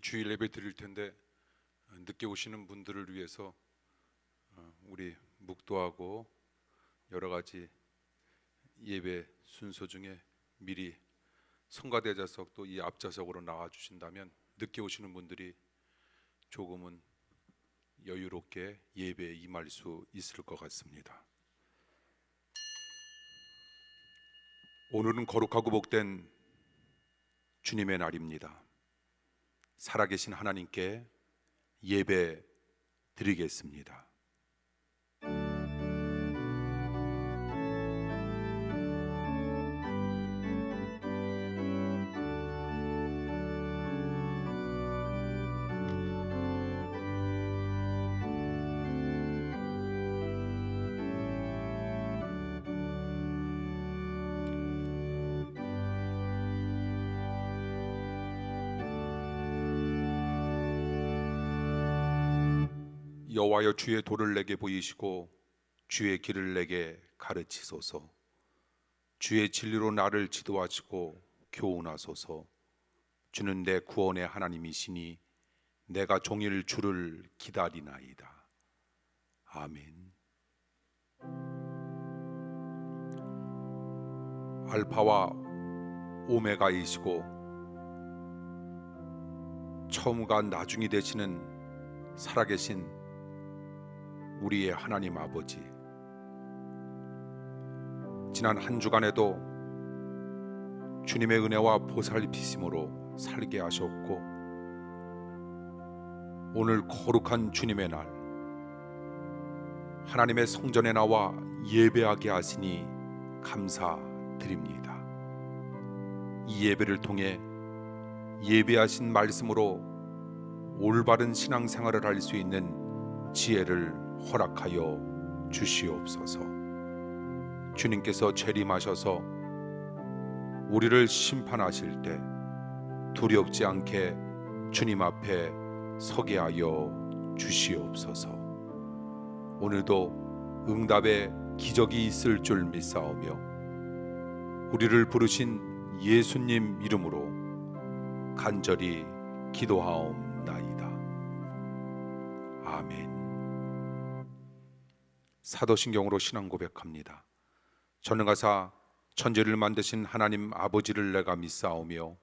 주일 예배 드릴 텐데 늦게 오시는 분들을 위해서 우리 묵도하고 여러 가지 예배 순서 중에 미리 성가대자석 또 이 앞좌석으로 나와 주신다면 늦게 오시는 분들이 조금은 여유롭게 예배에 임할 수 있을 것 같습니다. 오늘은 거룩하고 복된 주님의 날입니다. 살아계신 하나님께 예배 드리겠습니다. 여호와여, 주의 도를 내게 보이시고 주의 길을 내게 가르치소서. 주의 진리로 나를 지도하시고 교훈하소서. 주는 내 구원의 하나님이시니 내가 종일 주를 기다리나이다. 아멘. 알파와 오메가이시고 처음과 나중이 되시는 살아계신 우리의 하나님 아버지, 지난 한 주간에도 주님의 은혜와 보살피심으로 살게 하셨고 오늘 거룩한 주님의 날 하나님의 성전에 나와 예배하게 하시니 감사드립니다. 이 예배를 통해 예배하신 말씀으로 올바른 신앙생활을 할 수 있는 지혜를 허락하여 주시옵소서. 주님께서 재림하셔서 우리를 심판하실 때 두렵지 않게 주님 앞에 서게 하여 주시옵소서. 오늘도 응답의 기적이 있을 줄 믿사오며 우리를 부르신 예수님 이름으로 간절히 기도하옵나이다. 아멘. 사도신경으로 신앙 고백합니다. 전능하사 천지를 만드신 하나님 아버지를 내가 믿사오며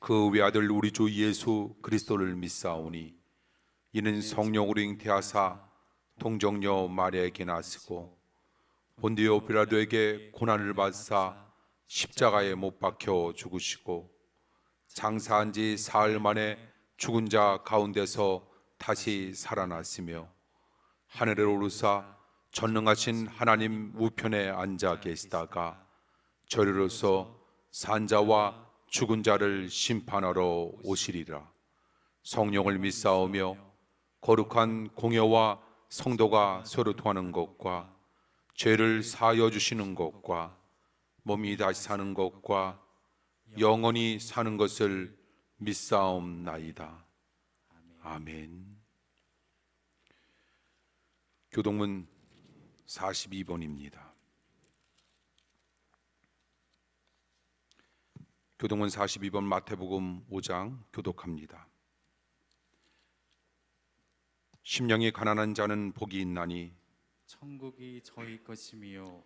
그 외아들 우리 주 예수 그리스도를 믿사오니 이는 성령으로 잉태하사 동정녀 마리아에게 나시고 본디오 빌라도에게 고난을 받사 십자가에 못 박혀 죽으시고 장사한 지 사흘 만에 죽은 자 가운데서 다시 살아났으며 하늘에 오르사 전능하신 하나님 우편에 앉아 계시다가 저리로서 산자와 죽은 자를 심판하러 오시리라. 성령을 믿사오며 거룩한 공회와 성도가 서로 통하는 것과 죄를 사하여 주시는 것과 몸이 다시 사는 것과 영원히 사는 것을 믿사옵나이다. 아멘. 교동문 42번입니다. 교동문 42번 마태복음 5장 교독합니다. 심령이 가난한 자는 복이 있나니 천국이 저희 것이며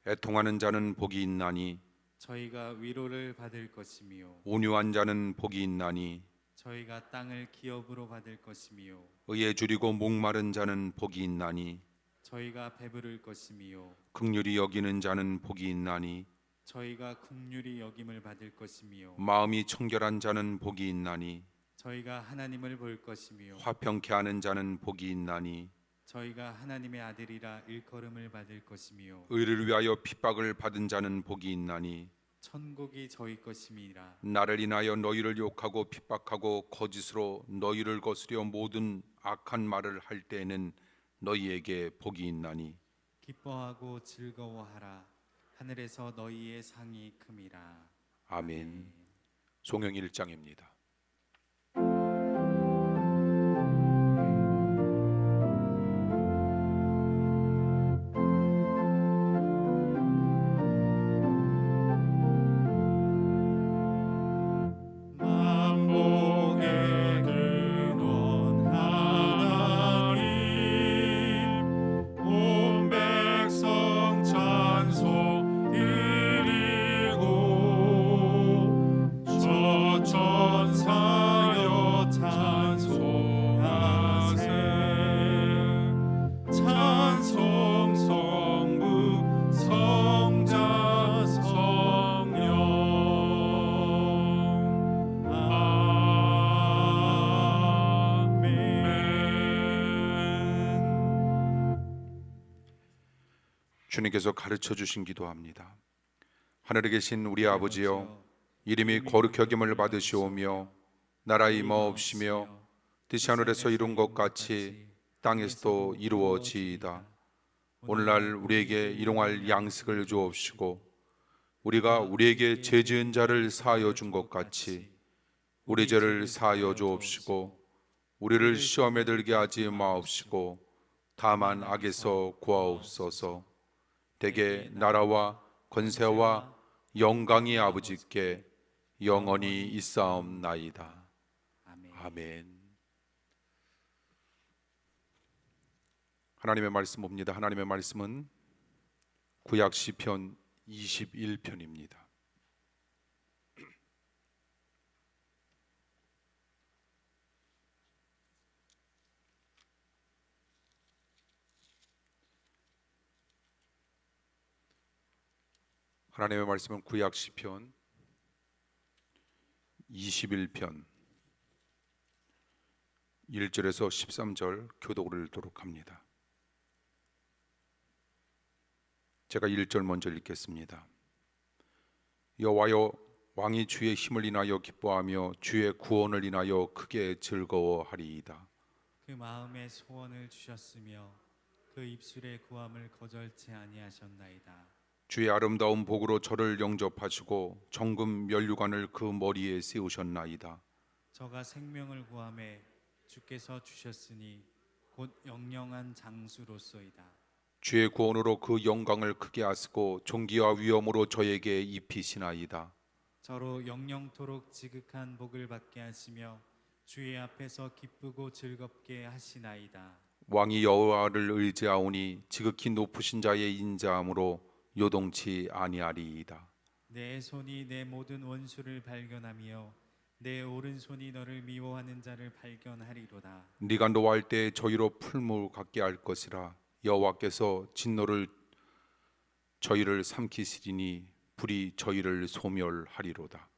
애통하는 자는 복이 있나니 저희가 위로를 받을 것이며 온유한 자는 복이 있나니 저희가 땅을 기업으로 받을 것이며 의에 줄이고 목마른 자는 복이 있나니 저희가 배부를 것이며 긍휼히 여기는 자는 복이 있나니 저희가 긍휼히 여김을 받을 것이며 마음이 청결한 자는 복이 있나니 저희가 하나님을 볼 것이며 화평케 하는 자는 복이 있나니 저희가 하나님의 아들이라 일컬음을 받을 것이며 의를 위하여 핍박을 받은 자는 복이 있나니 천국이 저희 것임이라. 나를 인하여 너희를 욕하고 핍박하고 거짓으로 너희를 거스려 모든 악한 말을 할 때에는 너희에게 복이 있나니 기뻐하고 즐거워하라. 하늘에서 너희의 상이 큼이라. 아멘. 송영 1장입니다. 만복의 길 주님께서 가르쳐 주신 기도합니다. 하늘에 계신 우리 아버지여, 이름이 거룩히 여김을 받으시오며 나라의 임하옵시며 뜻이 하늘에서 이룬 것 같이 땅에서도 이루어지이다. 오늘날 우리에게 일용할 양식을 주옵시고 우리가 우리에게 죄 지은 자를 사하여 준 것 같이 우리 죄를 사하여 주옵시고 우리를 시험에 들게 하지 마옵시고 다만 악에서 구하옵소서. 대개 나라와 권세와 영광이 아버지께 영원히 있사옵나이다. 아멘. 하나님의 말씀 봅니다. 하나님의 말씀은 구약 시편 21편입니다. 하나님의 말씀은 구약 시편 21편 1절에서 13절 교독을 읽도록 합니다. 제가 1절 먼저 읽겠습니다. 여호와여, 왕이 주의 힘을 인하여 기뻐하며 주의 구원을 인하여 크게 즐거워하리이다. 그 마음에 소원을 주셨으며 그 입술의 구함을 거절치 아니하셨나이다. 주의 아름다운 복으로 저를 영접하시고 정금 면류관을 그 머리에 씌우셨나이다. 저가 생명을 구함에 주께서 주셨으니 곧 영영한 장수로소이다. 주의 구원으로 그 영광을 크게 하시고 존귀와 위엄으로 저에게 입히시나이다. 저로 영영토록 지극한 복을 받게 하시며 주의 앞에서 기쁘고 즐겁게 하시나이다. 왕이 여호와를 의지하오니 지극히 높으신 자의 인자함으로 요동치 아니하리이다. 내 손이 내 모든 원수를 발견하며 내 오른손이 너를 미워하는 자를 발견하리로다. 네가 노할 때 저희로 풀무 같게 할 것이라. 여호와께서 진노를 저희를 삼키시리니 불이 저희를 소멸하리로다.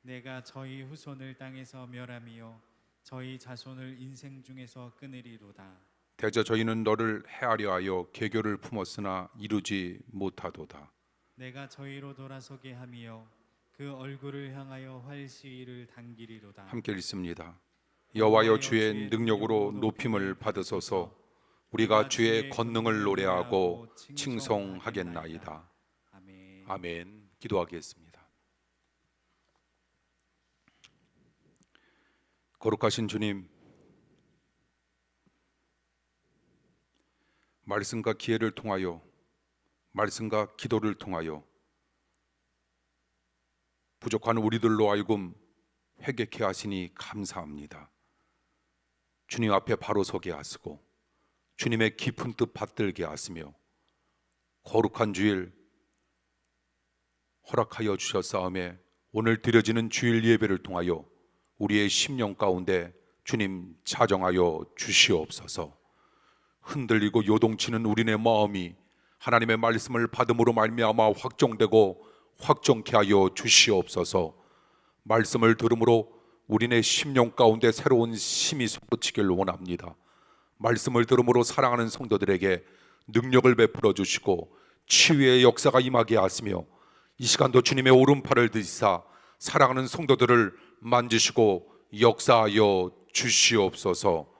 내가 저희 후손을 땅에서 멸하며 저희 자손을 인생 중에서 끊으리로다. 대저 저희는 너를 해하려 하여 계교를 품었으나 이루지 못하도다. 내가 저희로 돌아서게 하며 그 얼굴을 향하여 활시위를 당기리로다. 함께 읽습니다. 여호와여, 주의 능력으로 높임을 받으소서. 우리가 주의 권능을 노래하고 칭송하겠나이다. 아멘. 아멘. 기도하겠습니다. 거룩하신 주님, 말씀과 기회를 통하여, 말씀과 기도를 통하여 부족한 우리들로 하여금 회개케 하시니 감사합니다. 주님 앞에 바로 서게 하시고 주님의 깊은 뜻 받들게 하시며 거룩한 주일 허락하여 주셨사오매 오늘 드려지는 주일 예배를 통하여 우리의 심령 가운데 주님 자정하여 주시옵소서. 흔들리고 요동치는 우리의 마음이 하나님의 말씀을 받음으로 말미암아 확정되고 확정케 하여 주시옵소서. 말씀을 들음으로 우리의 심령 가운데 새로운 힘이 솟구치길 원합니다. 말씀을 들음으로 사랑하는 성도들에게 능력을 베풀어 주시고 치유의 역사가 임하게 하시며 이 시간도 주님의 오른팔을 드시사 사랑하는 성도들을 만지시고 역사하여 주시옵소서.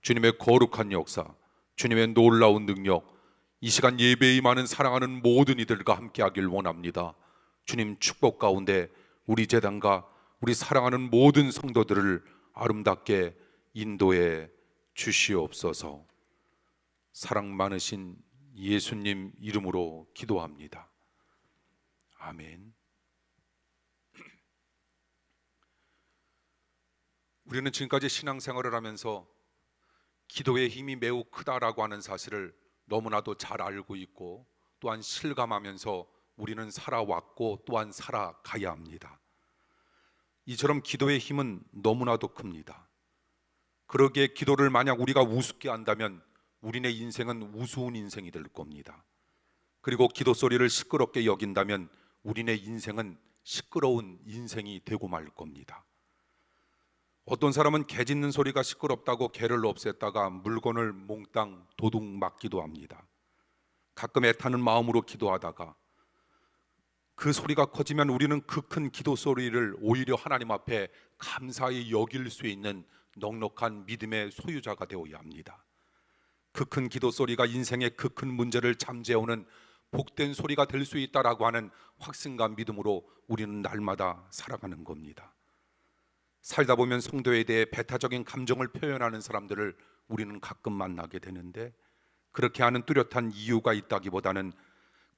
주님의 거룩한 역사, 주님의 놀라운 능력, 이 시간 예배에 임하는 사랑하는 모든 이들과 함께하길 원합니다. 주님 축복 가운데 우리 제단과 우리 사랑하는 모든 성도들을 아름답게 인도해 주시옵소서. 사랑 많으신 예수님 이름으로 기도합니다. 아멘. 우리는 지금까지 신앙생활을 하면서 기도의 힘이 매우 크다라고 하는 사실을 너무나도 잘 알고 있고 또한 실감하면서 우리는 살아왔고 또한 살아가야 합니다. 이처럼 기도의 힘은 너무나도 큽니다. 그러기에 기도를 만약 우리가 우습게 한다면 우리의 인생은 우스운 인생이 될 겁니다. 그리고 기도 소리를 시끄럽게 여긴다면 우리의 인생은 시끄러운 인생이 되고 말 겁니다. 어떤 사람은 개 짖는 소리가 시끄럽다고 개를 없앴다가 물건을 몽땅 도둑 맞기도 합니다. 가끔 애타는 마음으로 기도하다가 그 소리가 커지면 우리는 그 큰 기도 소리를 오히려 하나님 앞에 감사히 여길 수 있는 넉넉한 믿음의 소유자가 되어야 합니다. 그 큰 기도 소리가 인생의 그 큰 문제를 잠재우는 복된 소리가 될 수 있다라고 하는 확신과 믿음으로 우리는 날마다 살아가는 겁니다. 살다 보면 성도에 대해 배타적인 감정을 표현하는 사람들을 우리는 가끔 만나게 되는데, 그렇게 하는 뚜렷한 이유가 있다기보다는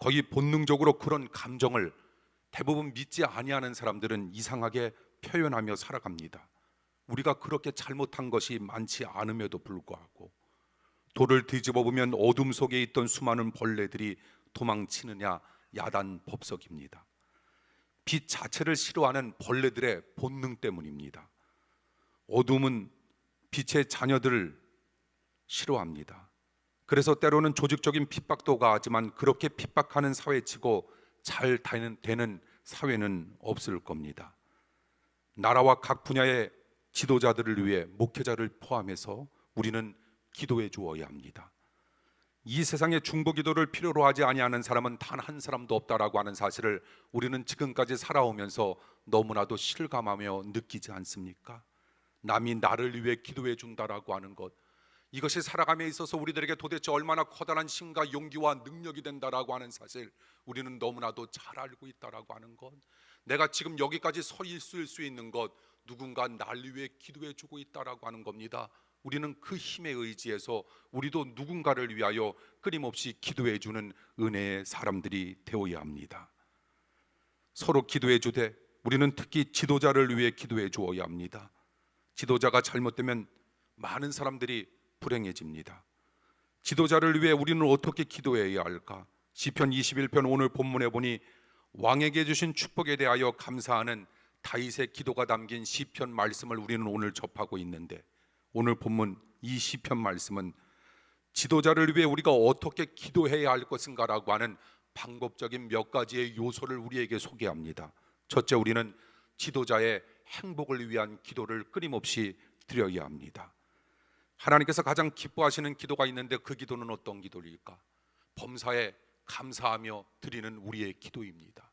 거의 본능적으로 그런 감정을 대부분 믿지 아니하는 사람들은 이상하게 표현하며 살아갑니다. 우리가 그렇게 잘못한 것이 많지 않음에도 불구하고 돌을 뒤집어 보면 어둠 속에 있던 수많은 벌레들이 도망치느냐 야단 법석입니다. 빛 자체를 싫어하는 벌레들의 본능 때문입니다. 어둠은 빛의 자녀들을 싫어합니다. 그래서 때로는 조직적인 핍박도 가하지만 그렇게 핍박하는 사회치고 잘 되는 사회는 없을 겁니다. 나라와 각 분야의 지도자들을 위해 목회자를 포함해서 우리는 기도해 주어야 합니다. 이 세상에 중보기도를 필요로 하지 아니하는 사람은 단 한 사람도 없다라고 하는 사실을 우리는 지금까지 살아오면서 너무나도 실감하며 느끼지 않습니까? 남이 나를 위해 기도해 준다라고 하는 것, 이것이 살아감에 있어서 우리들에게 도대체 얼마나 커다란 힘과 용기와 능력이 된다라고 하는 사실 우리는 너무나도 잘 알고 있다라고 하는 것, 내가 지금 여기까지 서 있을 수 있는 것 누군가 나를 위해 기도해 주고 있다라고 하는 겁니다. 우리는 그 힘에 의지해서 우리도 누군가를 위하여 끊임없이 기도해 주는 은혜의 사람들이 되어야 합니다. 서로 기도해 주되 우리는 특히 지도자를 위해 기도해 주어야 합니다. 지도자가 잘못되면 많은 사람들이 불행해집니다. 지도자를 위해 우리는 어떻게 기도해야 할까? 시편 21편 오늘 본문에 보니 왕에게 주신 축복에 대하여 감사하는 다윗의 기도가 담긴 시편 말씀을 우리는 오늘 접하고 있는데, 오늘 본문 이 시편 말씀은 지도자를 위해 우리가 어떻게 기도해야 할 것인가라고 하는 방법적인 몇 가지의 요소를 우리에게 소개합니다. 첫째, 우리는 지도자의 행복을 위한 기도를 끊임없이 드려야 합니다. 하나님께서 가장 기뻐하시는 기도가 있는데 그 기도는 어떤 기도일까? 범사에 감사하며 드리는 우리의 기도입니다.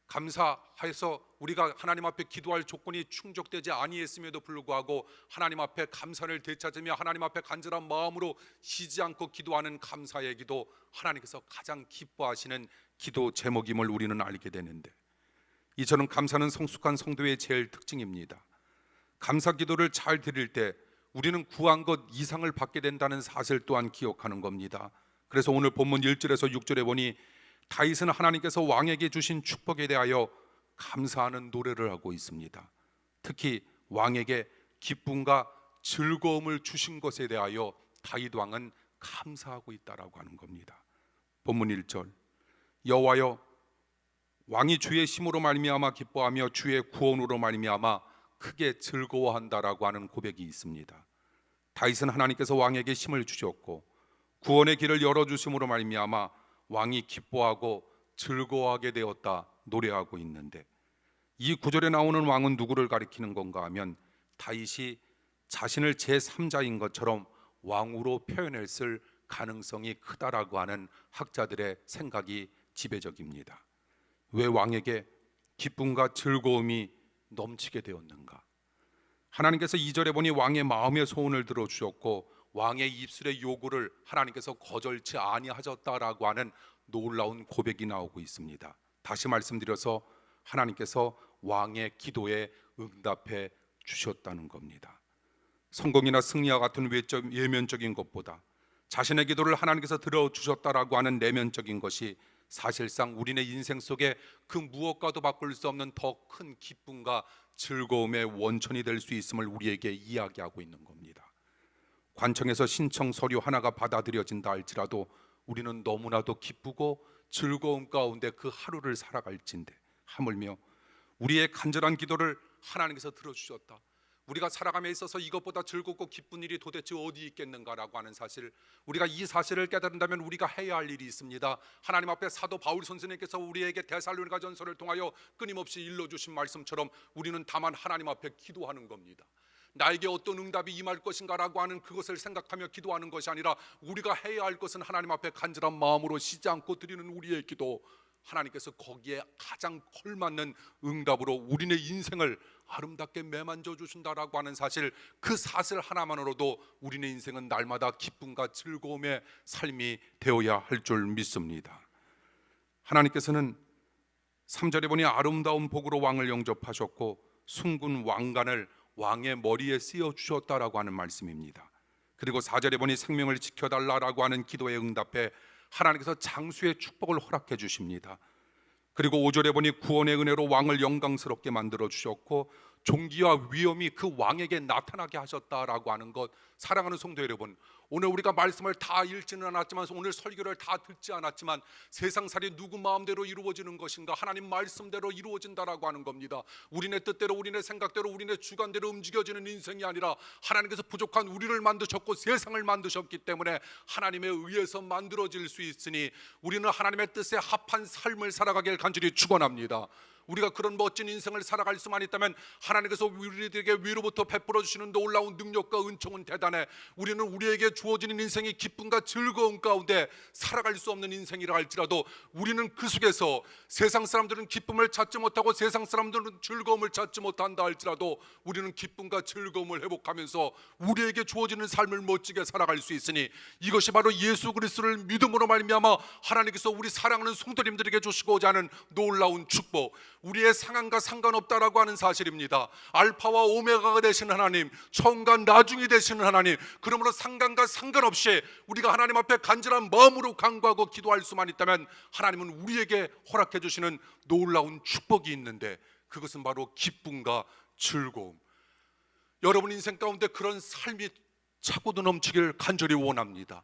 감사해서 우리가 하나님 앞에 기도할 조건이 충족되지 아니했음에도 불구하고 하나님 앞에 감사를 되찾으며 하나님 앞에 간절한 마음으로 쉬지 않고 기도하는 감사의 기도, 하나님께서 가장 기뻐하시는 기도 제목임을 우리는 알게 되는데, 이처럼 감사는 성숙한 성도의 제일 특징입니다. 감사 기도를 잘 드릴 때 우리는 구한 것 이상을 받게 된다는 사실 또한 기억하는 겁니다. 그래서 오늘 본문 1절에서 6절에 보니 다윗은 하나님께서 왕에게 주신 축복에 대하여 감사하는 노래를 하고 있습니다. 특히 왕에게 기쁨과 즐거움을 주신 것에 대하여 다윗 왕은 감사하고 있다라고 하는 겁니다. 본문 1절, 여호와여 왕이 주의 힘으로 말미암아 기뻐하며 주의 구원으로 말미암아 크게 즐거워한다라고 하는 고백이 있습니다. 다윗은 하나님께서 왕에게 힘을 주셨고 구원의 길을 열어주심으로 말미암아 왕이 기뻐하고 즐거워하게 되었다 노래하고 있는데, 이 구절에 나오는 왕은 누구를 가리키는 건가 하면 다윗이 자신을 제3자인 것처럼 왕으로 표현했을 가능성이 크다라고 하는 학자들의 생각이 지배적입니다. 왜 왕에게 기쁨과 즐거움이 넘치게 되었는가? 하나님께서 2절에 보니 왕의 마음의 소원을 들어주셨고 왕의 입술의 요구를 하나님께서 거절치 아니하셨다라고 하는 놀라운 고백이 나오고 있습니다. 다시 말씀드려서 하나님께서 왕의 기도에 응답해 주셨다는 겁니다. 성공이나 승리와 같은 외면적인 것보다 자신의 기도를 하나님께서 들어주셨다라고 하는 내면적인 것이 사실상 우리네 인생 속에 그 무엇과도 바꿀 수 없는 더 큰 기쁨과 즐거움의 원천이 될 수 있음을 우리에게 이야기하고 있는 겁니다. 관청에서 신청 서류 하나가 받아들여진다 할지라도 우리는 너무나도 기쁘고 즐거움 가운데 그 하루를 살아갈진데, 하물며 우리의 간절한 기도를 하나님께서 들어주셨다, 우리가 살아감에 있어서 이것보다 즐겁고 기쁜 일이 도대체 어디 있겠는가라고 하는 사실, 우리가 이 사실을 깨달은다면 우리가 해야 할 일이 있습니다. 하나님 앞에 사도 바울 선생님께서 우리에게 데살로니가 전서를 통하여 끊임없이 일러주신 말씀처럼 우리는 다만 하나님 앞에 기도하는 겁니다. 나에게 어떤 응답이 임할 것인가라고 하는 그것을 생각하며 기도하는 것이 아니라 우리가 해야 할 것은 하나님 앞에 간절한 마음으로 쉬지 않고 드리는 우리의 기도, 하나님께서 거기에 가장 걸맞는 응답으로 우리의 인생을 아름답게 매만져 주신다라고 하는 사실, 그 사실 하나만으로도 우리의 인생은 날마다 기쁨과 즐거움의 삶이 되어야 할 줄 믿습니다. 하나님께서는 3절에 보니 아름다운 복으로 왕을 영접하셨고 숭근 왕관을 왕의 머리에 씌워 주셨다라고 하는 말씀입니다. 그리고 4절에 보니 생명을 지켜달라라고 하는 기도에 응답해 하나님께서 장수의 축복을 허락해 주십니다. 그리고 5절에 보니 구원의 은혜로 왕을 영광스럽게 만들어 주셨고 존귀와 위엄이 그 왕에게 나타나게 하셨다라고 하는 것, 사랑하는 성도 여러분, 오늘 우리가 말씀을 다 읽지는 않았지만, 오늘 설교를 다 듣지 않았지만, 세상살이 누구 마음대로 이루어지는 것인가? 하나님 말씀대로 이루어진다라고 하는 겁니다. 우리네 뜻대로, 우리네 생각대로, 우리네 주관대로 움직여지는 인생이 아니라 하나님께서 부족한 우리를 만드셨고 세상을 만드셨기 때문에 하나님에 의해서 만들어질 수 있으니 우리는 하나님의 뜻에 합한 삶을 살아가길 간절히 축원합니다. 우리가 그런 멋진 인생을 살아갈 수만 있다면 하나님께서 우리들에게 위로부터 베풀어 주시는 놀라운 능력과 은총은 대단해. 우리는 우리에게 주어지는 인생이 기쁨과 즐거움 가운데 살아갈 수 없는 인생이라 할지라도 우리는 그 속에서 세상 사람들은 기쁨을 찾지 못하고 세상 사람들은 즐거움을 찾지 못한다 할지라도 우리는 기쁨과 즐거움을 회복하면서 우리에게 주어지는 삶을 멋지게 살아갈 수 있으니, 이것이 바로 예수 그리스도를 믿음으로 말미암아 하나님께서 우리 사랑하는 성도님들에게 주시고자 하는 놀라운 축복, 우리의 상황과 상관없다라고 하는 사실입니다. 알파와 오메가가 되신 하나님, 처음과 나중이 되시는 하나님, 그러므로 상관과 상관없이 우리가 하나님 앞에 간절한 마음으로 간구하고 기도할 수만 있다면 하나님은 우리에게 허락해 주시는 놀라운 축복이 있는데, 그것은 바로 기쁨과 즐거움. 여러분 인생 가운데 그런 삶이 차고도 넘치길 간절히 원합니다.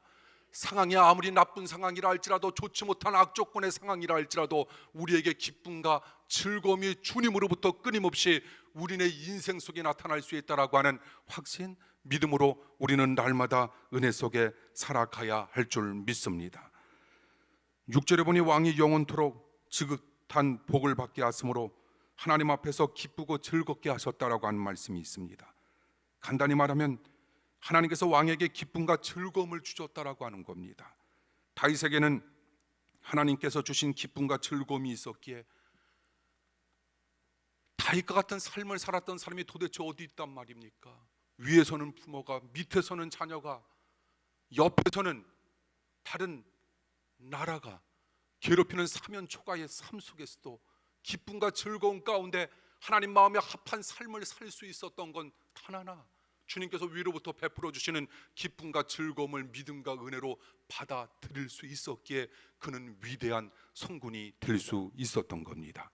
상황이 아무리 나쁜 상황이라 할지라도, 좋지 못한 악조건의 상황이라 할지라도 우리에게 기쁨과 즐거움이 주님으로부터 끊임없이 우리네 인생 속에 나타날 수 있다라고 하는 확신, 믿음으로 우리는 날마다 은혜 속에 살아가야 할 줄 믿습니다. 6절에 보니 왕이 영원토록 지긋한 복을 받게 하심으로 하나님 앞에서 기쁘고 즐겁게 하셨다라고 하는 말씀이 있습니다. 간단히 말하면 하나님께서 왕에게 기쁨과 즐거움을 주셨다라고 하는 겁니다. 다윗에게는 하나님께서 주신 기쁨과 즐거움이 있었기에 다윗과 같은 삶을 살았던 사람이 도대체 어디 있단 말입니까? 위에서는 부모가, 밑에서는 자녀가, 옆에서는 다른 나라가 괴롭히는 사면 초가의 삶 속에서도 기쁨과 즐거움 가운데 하나님 마음에 합한 삶을 살 수 있었던 건 단 하나, 주님께서 위로부터 베풀어 주시는 기쁨과 즐거움을 믿음과 은혜로 받아들일 수 있었기에 그는 위대한 성군이 될 수 있었던 겁니다.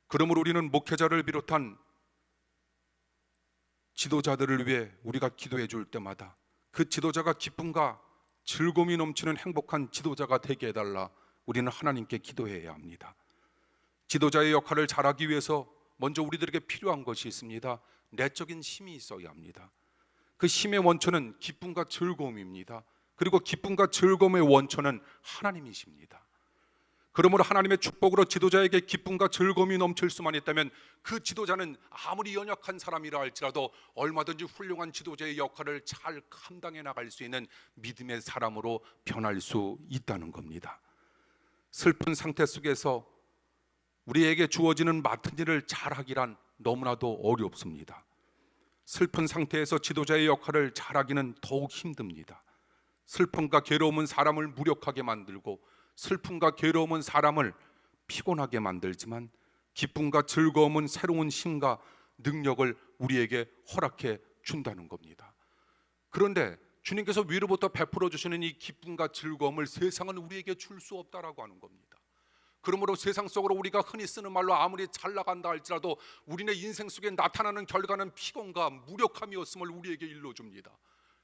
그러므로 우리는 목회자를 비롯한 지도자들을 위해 우리가 기도해 줄 때마다 그 지도자가 기쁨과 즐거움이 넘치는 행복한 지도자가 되게 해달라 우리는 하나님께 기도해야 합니다. 지도자의 역할을 잘하기 위해서 먼저 우리들에게 필요한 것이 있습니다. 내적인 힘이 있어야 합니다. 그 힘의 원천은 기쁨과 즐거움입니다. 그리고 기쁨과 즐거움의 원천은 하나님이십니다. 그러므로 하나님의 축복으로 지도자에게 기쁨과 즐거움이 넘칠 수만 있다면 그 지도자는 아무리 연약한 사람이라 할지라도 얼마든지 훌륭한 지도자의 역할을 잘 감당해 나갈 수 있는 믿음의 사람으로 변할 수 있다는 겁니다. 슬픈 상태 속에서 우리에게 주어지는 맡은 일을 잘하기란 너무나도 어렵습니다. 슬픈 상태에서 지도자의 역할을 잘하기는 더욱 힘듭니다. 슬픔과 괴로움은 사람을 무력하게 만들고 슬픔과 괴로움은 사람을 피곤하게 만들지만 기쁨과 즐거움은 새로운 힘과 능력을 우리에게 허락해 준다는 겁니다. 그런데 주님께서 위로부터 베풀어 주시는 이 기쁨과 즐거움을 세상은 우리에게 줄 수 없다라고 하는 겁니다. 그러므로 세상 속으로 우리가 흔히 쓰는 말로 아무리 잘 나간다 할지라도 우리네 인생 속에 나타나는 결과는 피곤과 무력함이었음을 우리에게 일러줍니다.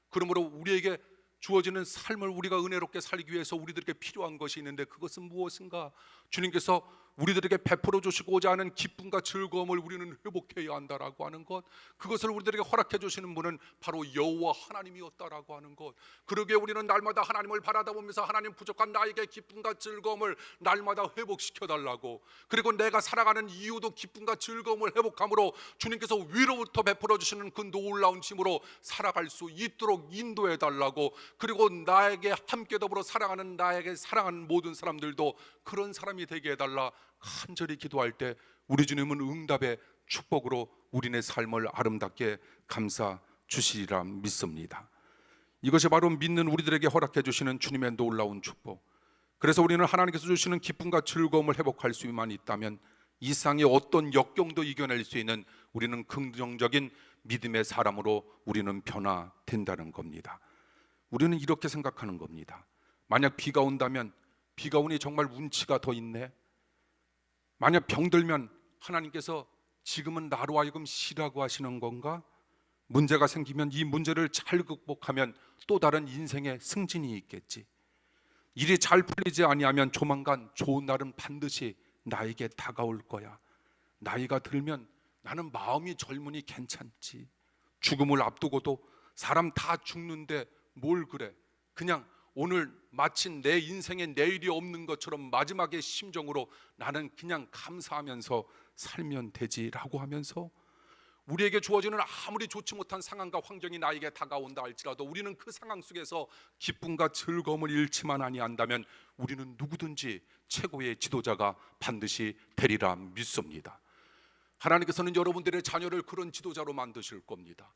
그러므로 우리에게 주어지는 삶을 우리가 은혜롭게 살기 위해서 우리들에게 필요한 것이 있는데 그것은 무엇인가? 주님께서 우리들에게 베풀어 주시고자 하는 기쁨과 즐거움을 우리는 회복해야 한다라고 하는 것, 그것을 우리들에게 허락해 주시는 분은 바로 여호와 하나님이었다라고 하는 것. 그러기에 우리는 날마다 하나님을 바라다보면서 하나님, 부족한 나에게 기쁨과 즐거움을 날마다 회복시켜 달라고, 그리고 내가 살아가는 이유도 기쁨과 즐거움을 회복함으로 주님께서 위로부터 베풀어 주시는 그 놀라운 힘으로 살아갈 수 있도록 인도해 달라고, 그리고 나에게 함께 더불어 살아가는 나에게 사랑하는 모든 사람들도 그런 사람이 되게 해달라 간절히 기도할 때 우리 주님은 응답의 축복으로 우리네 삶을 아름답게 감싸 주시리라 믿습니다. 이것이 바로 믿는 우리들에게 허락해 주시는 주님의 놀라운 축복. 그래서 우리는 하나님께서 주시는 기쁨과 즐거움을 회복할 수만 있다면 이 세상의 어떤 역경도 이겨낼 수 있는 우리는 긍정적인 믿음의 사람으로 우리는 변화된다는 겁니다. 우리는 이렇게 생각하는 겁니다. 만약 비가 온다면 비가 오니 정말 운치가 더 있네. 만약 병들면 하나님께서 지금은 나로 하여금 쉬라고 하시는 건가? 문제가 생기면 이 문제를 잘 극복하면 또 다른 인생의 승진이 있겠지. 일이 잘 풀리지 아니하면 조만간 좋은 날은 반드시 나에게 다가올 거야. 나이가 들면 나는 마음이 젊으니 괜찮지. 죽음을 앞두고도 사람 다 죽는데 뭘 그래. 그냥 오늘 마침 내 인생에 내일이 없는 것처럼 마지막의 심정으로 나는 그냥 감사하면서 살면 되지라고 하면서 우리에게 주어지는 아무리 좋지 못한 상황과 환경이 나에게 다가온다 할지라도 우리는 그 상황 속에서 기쁨과 즐거움을 잃지만 아니한다면 우리는 누구든지 최고의 지도자가 반드시 되리라 믿습니다. 하나님께서는 여러분들의 자녀를 그런 지도자로 만드실 겁니다.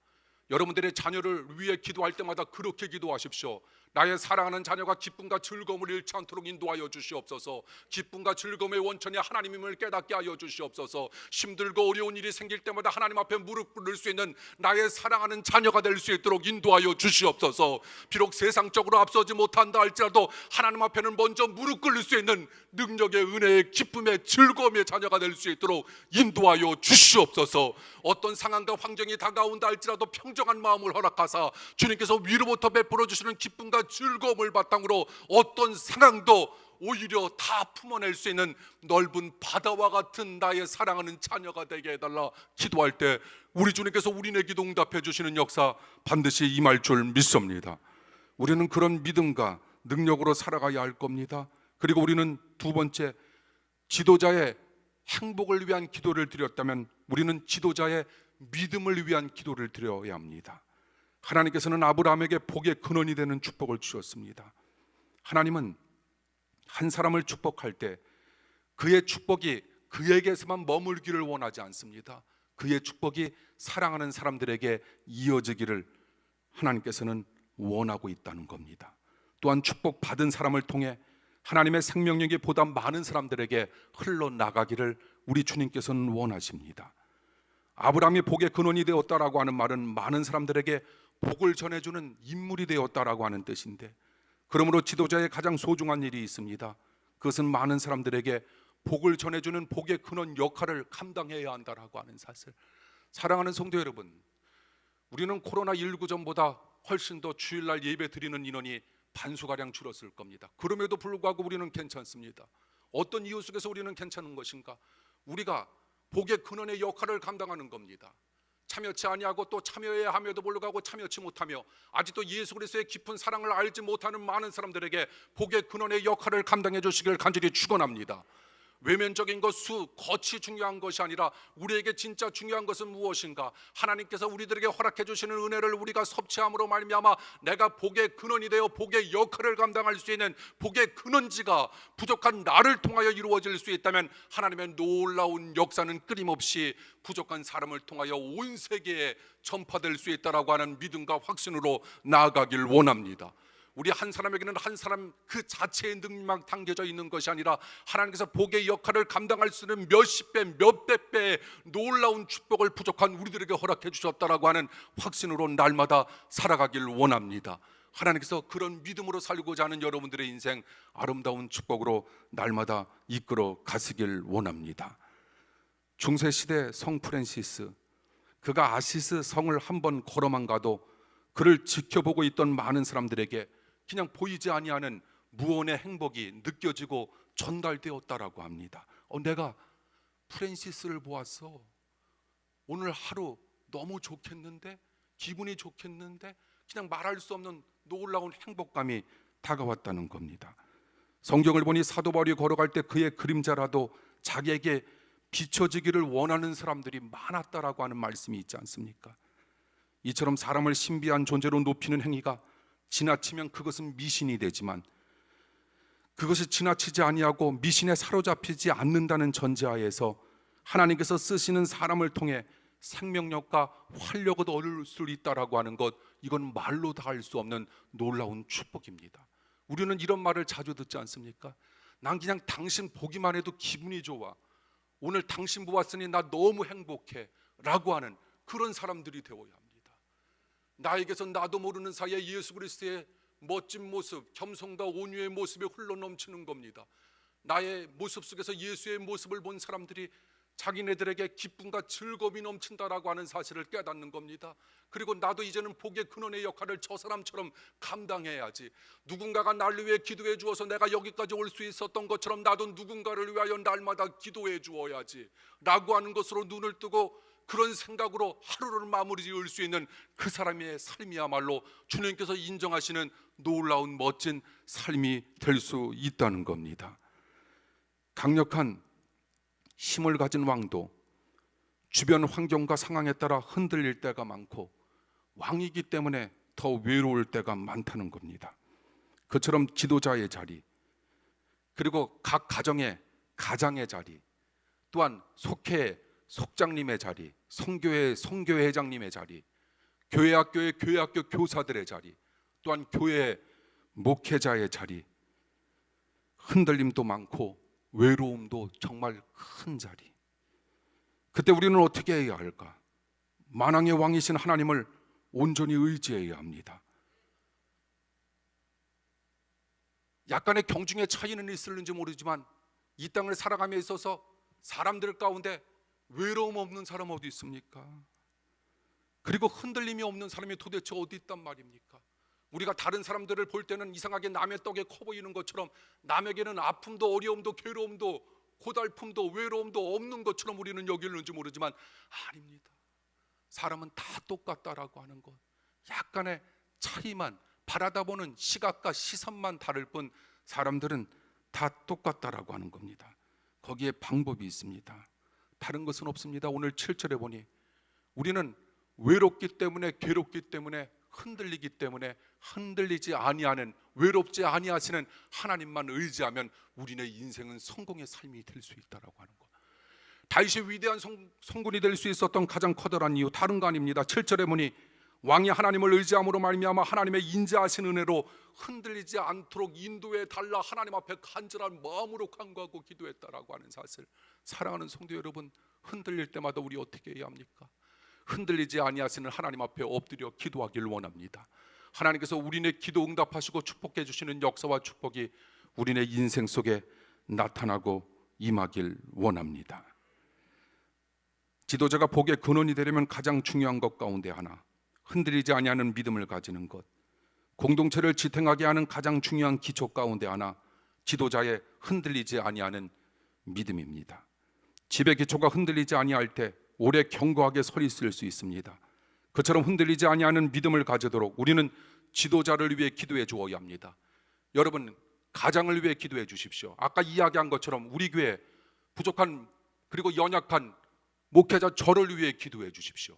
여러분들의 자녀를 위해 기도할 때마다 그렇게 기도하십시오. 나의 사랑하는 자녀가 기쁨과 즐거움을 잃지 않도록 인도하여 주시옵소서. 기쁨과 즐거움의 원천이 하나님임을 깨닫게 하여 주시옵소서. 힘들고 어려운 일이 생길 때마다 하나님 앞에 무릎 꿇을 수 있는 나의 사랑하는 자녀가 될 수 있도록 인도하여 주시옵소서. 비록 세상적으로 앞서지 못한다 할지라도 하나님 앞에는 먼저 무릎 꿇을 수 있는 능력의, 은혜의, 기쁨의, 즐거움의 자녀가 될 수 있도록 인도하여 주시옵소서. 어떤 상황과 환경이 다가온다 할지라도 평정한 마음을 허락하사 주님께서 위로부터 베풀어 주시는 기쁨과 즐거움을 바탕으로 어떤 상황도 오히려 다 품어낼 수 있는 넓은 바다와 같은 나의 사랑하는 자녀가 되게 해달라 기도할 때 우리 주님께서 우리네 기도 응답해 주시는 역사 반드시 임할 줄 믿습니다. 우리는 그런 믿음과 능력으로 살아가야 할 겁니다. 그리고 우리는 두 번째, 지도자의 행복을 위한 기도를 드렸다면 우리는 지도자의 믿음을 위한 기도를 드려야 합니다. 하나님께서는 아브라함에게 복의 근원이 되는 축복을 주셨습니다. 하나님은 한 사람을 축복할 때 그의 축복이 그에게서만 머물기를 원하지 않습니다. 그의 축복이 사랑하는 사람들에게 이어지기를 하나님께서는 원하고 있다는 겁니다. 또한 축복받은 사람을 통해 하나님의 생명력이 보다 많은 사람들에게 흘러나가기를 우리 주님께서는 원하십니다. 아브라함이 복의 근원이 되었다라고 하는 말은 많은 사람들에게 복을 전해주는 인물이 되었다라고 하는 뜻인데, 그러므로 지도자의 가장 소중한 일이 있습니다. 그것은 많은 사람들에게 복을 전해주는 복의 근원 역할을 감당해야 한다라고 하는 사실. 사랑하는 성도 여러분, 우리는 코로나19 전보다 훨씬 더 주일날 예배 드리는 인원이 반수가량 줄었을 겁니다. 그럼에도 불구하고 우리는 괜찮습니다. 어떤 이유 속에서 우리는 괜찮은 것인가? 우리가 복의 근원의 역할을 감당하는 겁니다. 참여치 아니하고 또 참여해야 함에도 불구하고 참여치 못하며 아직도 예수 그리스도의 깊은 사랑을 알지 못하는 많은 사람들에게 복의 근원의 역할을 감당해 주시길 간절히 축원합니다. 외면적인 것, 겉이 중요한 것이 아니라 우리에게 진짜 중요한 것은 무엇인가? 하나님께서 우리들에게 허락해 주시는 은혜를 우리가 섭취함으로 말미암아 내가 복의 근원이 되어 복의 역할을 감당할 수 있는 복의 근원지가 부족한 나를 통하여 이루어질 수 있다면 하나님의 놀라운 역사는 끊임없이 부족한 사람을 통하여 온 세계에 전파될 수 있다라고 하는 믿음과 확신으로 나아가길 원합니다. 우리 한 사람에게는 한 사람 그 자체의 능력만 담겨져 있는 것이 아니라 하나님께서 복의 역할을 감당할 수 있는 몇십 배, 몇백 배의 놀라운 축복을 부족한 우리들에게 허락해 주셨다라고 하는 확신으로 날마다 살아가길 원합니다. 하나님께서 그런 믿음으로 살고자 하는 여러분들의 인생 아름다운 축복으로 날마다 이끌어 가시길 원합니다. 중세시대 성 프랜시스, 그가 아시스 성을 한번 걸어만 가도 그를 지켜보고 있던 많은 사람들에게 그냥 보이지 아니하는 무언의 행복이 느껴지고 전달되었다라고 합니다. 내가 프랜시스를 보았어. 오늘 하루 너무 좋겠는데, 기분이 좋겠는데, 그냥 말할 수 없는 놀라운 행복감이 다가왔다는 겁니다. 성경을 보니 사도 바울이 걸어갈 때 그의 그림자라도 자기에게 비춰지기를 원하는 사람들이 많았다라고 하는 말씀이 있지 않습니까? 이처럼 사람을 신비한 존재로 높이는 행위가 지나치면 그것은 미신이 되지만, 그것이 지나치지 아니하고 미신에 사로잡히지 않는다는 전제하에서 하나님께서 쓰시는 사람을 통해 생명력과 활력을 얻을 수 있다라고 하는 것, 이건 말로 다 할 수 없는 놀라운 축복입니다. 우리는 이런 말을 자주 듣지 않습니까? 난 그냥 당신 보기만 해도 기분이 좋아, 오늘 당신 보았으니 나 너무 행복해 라고 하는 그런 사람들이 되어야 합니다. 나에게서 나도 모르는 사이에 예수 그리스도의 멋진 모습, 겸손과 온유의 모습이 흘러넘치는 겁니다. 나의 모습 속에서 예수의 모습을 본 사람들이 자기네들에게 기쁨과 즐거움이 넘친다라고 하는 사실을 깨닫는 겁니다. 그리고 나도 이제는 복의 근원의 역할을 저 사람처럼 감당해야지. 누군가가 나를 위해 기도해 주어서 내가 여기까지 올 수 있었던 것처럼 나도 누군가를 위하여 날마다 기도해 주어야지 라고 하는 것으로 눈을 뜨고 그런 생각으로 하루를 마무리 지을 수 있는 그 사람의 삶이야말로 주님께서 인정하시는 놀라운 멋진 삶이 될 수 있다는 겁니다. 강력한 힘을 가진 왕도 주변 환경과 상황에 따라 흔들릴 때가 많고, 왕이기 때문에 더 외로울 때가 많다는 겁니다. 그처럼 지도자의 자리, 그리고 각 가정의 가장의 자리, 또한 속회의 속장님의 자리, 성교회 성교회장님의 자리, 교회 학교의 교회 학교 교사들의 자리, 또한 교회 목회자의 자리, 흔들림도 많고 외로움도 정말 큰 자리. 그때 우리는 어떻게 해야 할까? 만왕의 왕이신 하나님을 온전히 의지해야 합니다. 약간의 경중의 차이는 있을는지 모르지만 이 땅을 살아감에 있어서 사람들 가운데 외로움 없는 사람 어디 있습니까? 그리고 흔들림이 없는 사람이 도대체 어디 있단 말입니까? 우리가 다른 사람들을 볼 때는 이상하게 남의 떡에 커 보이는 것처럼, 남에게는 아픔도 어려움도 괴로움도 고달픔도 외로움도 없는 것처럼 우리는 여기는지 모르지만 아닙니다. 사람은 다 똑같다라고 하는 것, 약간의 차이만, 바라다 보는 시각과 시선만 다를 뿐 사람들은 다 똑같다라고 하는 겁니다. 거기에 방법이 있습니다. 다른 것은 없습니다. 오늘 7절에 보니 우리는 외롭기 때문에, 괴롭기 때문에, 흔들리기 때문에 흔들리지 아니하는, 외롭지 아니하시는 하나님만 의지하면 우리의 인생은 성공의 삶이 될 수 있다라고 하는 것. 다윗이 위대한 성군이 될 수 있었던 가장 커다란 이유, 다른 거 아닙니다. 7절에 보니 왕이 하나님을 의지함으로 말미암아 하나님의 인자하신 은혜로 흔들리지 않도록 인도해 달라 하나님 앞에 간절한 마음으로 간구하고 기도했다라고 하는 사실. 사랑하는 성도 여러분, 흔들릴 때마다 우리 어떻게 해야 합니까? 흔들리지 아니하시는 하나님 앞에 엎드려 기도하길 원합니다. 하나님께서 우리네 기도 응답하시고 축복해 주시는 역사와 축복이 우리네 인생 속에 나타나고 임하길 원합니다. 지도자가 복의 근원이 되려면 가장 중요한 것 가운데 하나, 흔들리지 아니하는 믿음을 가지는 것, 공동체를 지탱하게 하는 가장 중요한 기초 가운데 하나, 지도자의 흔들리지 아니하는 믿음입니다. 집의 기초가 흔들리지 아니할 때 오래 견고하게 서 있을 수 있습니다. 그처럼 흔들리지 아니하는 믿음을 가지도록 우리는 지도자를 위해 기도해 주어야 합니다. 여러분, 가장을 위해 기도해 주십시오. 아까 이야기한 것처럼 우리 교회 부족한 그리고 연약한 목회자 저를 위해 기도해 주십시오.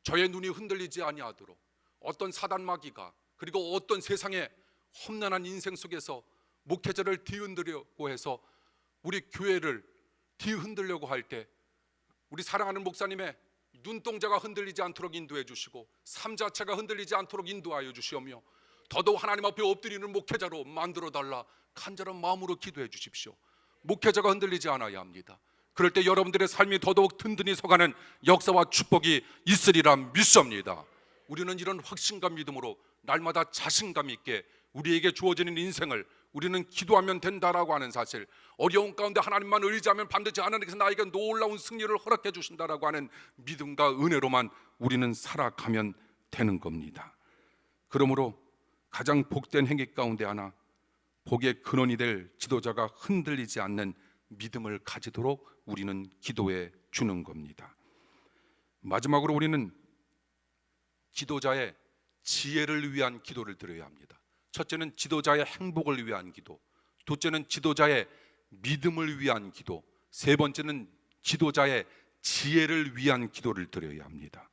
저의 눈이 흔들리지 아니하도록, 어떤 사단마귀가 그리고 어떤 세상의 험난한 인생 속에서 목회자를 뒤흔들려고 해서 우리 교회를 뒤흔들려고 할 때 우리 사랑하는 목사님의 눈동자가 흔들리지 않도록 인도해 주시고 삶 자체가 흔들리지 않도록 인도하여 주시오며, 더더욱 하나님 앞에 엎드리는 목회자로 만들어 달라 간절한 마음으로 기도해 주십시오. 목회자가 흔들리지 않아야 합니다. 그럴 때 여러분들의 삶이 더더욱 든든히 서가는 역사와 축복이 있으리라 믿습니다. 우리는 이런 확신과 믿음으로 날마다 자신감 있게 우리에게 주어지는 인생을 우리는 기도하면 된다라고 하는 사실, 어려운 가운데 하나님만 의지하면 반드시 하나님께서 나에게 놀라운 승리를 허락해 주신다라고 하는 믿음과 은혜로만 우리는 살아가면 되는 겁니다. 그러므로 가장 복된 행위 가운데 하나, 복의 근원이 될 지도자가 흔들리지 않는 믿음을 가지도록 우리는 기도해 주는 겁니다. 마지막으로 우리는 지도자의 지혜를 위한 기도를 드려야 합니다. 첫째는 지도자의 행복을 위한 기도, 둘째는 지도자의 믿음을 위한 기도, 세 번째는 지도자의 지혜를 위한 기도를 드려야 합니다.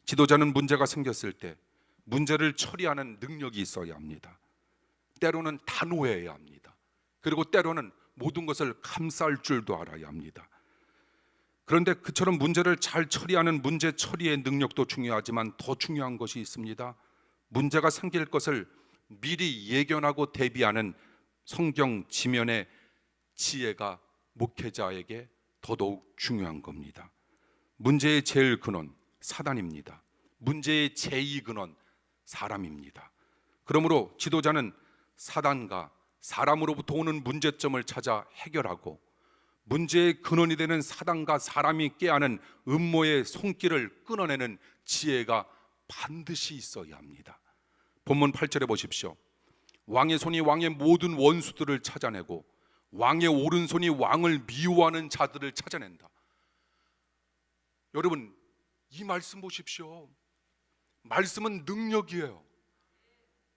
지도자는 문제가 생겼을 때 문제를 처리하는 능력이 있어야 합니다. 때로는 단호해야 합니다. 그리고 때로는 모든 것을 감쌀 줄도 알아야 합니다. 그런데 그처럼 문제를 잘 처리하는 문제 처리의 능력도 중요하지만 더 중요한 것이 있습니다. 문제가 생길 것을 미리 예견하고 대비하는 성경 지면의 지혜가 목회자에게 더더욱 중요한 겁니다. 문제의 제일 근원 사단입니다. 문제의 제2 근원 사람입니다. 그러므로 지도자는 사단과 사람으로부터 오는 문제점을 찾아 해결하고 문제의 근원이 되는 사단과 사람이 꾀하는 음모의 손길을 끊어내는 지혜가 반드시 있어야 합니다. 본문 8절에 보십시오. 왕의 손이 왕의 모든 원수들을 찾아내고 왕의 오른손이 왕을 미워하는 자들을 찾아낸다. 여러분, 이 말씀 보십시오. 말씀은 능력이에요.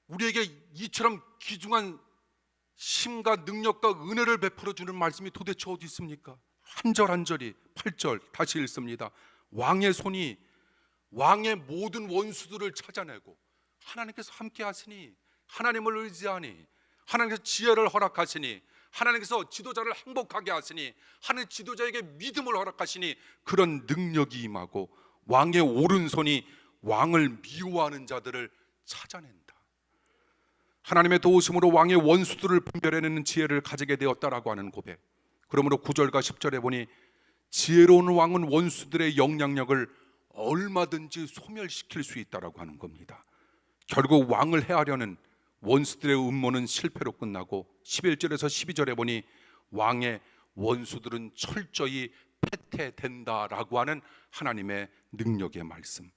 우리에게 이처럼 귀중한 힘과 능력과 은혜를 베풀어 주는 말씀이 도대체 어디 있습니까? 한 절 한 절이 8절 다시 읽습니다. 왕의 손이 왕의 모든 원수들을 찾아내고 하나님께서 함께 하시니, 하나님을 의지하니, 하나님께서 지혜를 허락하시니, 하나님께서 지도자를 행복하게 하시니, 하나님 지도자에게 믿음을 허락하시니 그런 능력이 임하고 왕의 오른손이 왕을 미워하는 자들을 찾아낸다. 하나님의 도우심으로 왕의 원수들을 분별해내는 지혜를 가지게 되었다라고 하는 고백. 그러므로 9절과 10절에 보니 지혜로운 왕은 원수들의 영향력을 얼마든지 소멸시킬 수 있다라고 하는 겁니다. 결국 왕을 해하려는 원수들의 음모는 실패로 끝나고 11절에서 12절에 보니 왕의 원수들은 철저히 패퇴된다라고 하는 하나님의 능력의 말씀.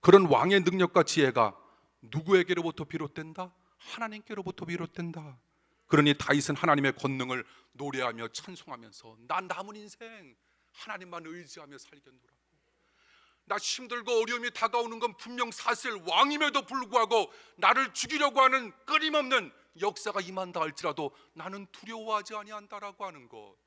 그런 왕의 능력과 지혜가 누구에게로부터 비롯된다? 하나님께로부터 비롯된다. 그러니 다윗은 하나님의 권능을 노래하며 찬송하면서 난 남은 인생 하나님만 의지하며 살겠노라고. 나 힘들고 어려움이 다가오는 건 분명 사실 왕임에도 불구하고 나를 죽이려고 하는 끊임없는 역사가 임한다 할지라도 나는 두려워하지 아니한다라고 하는 것.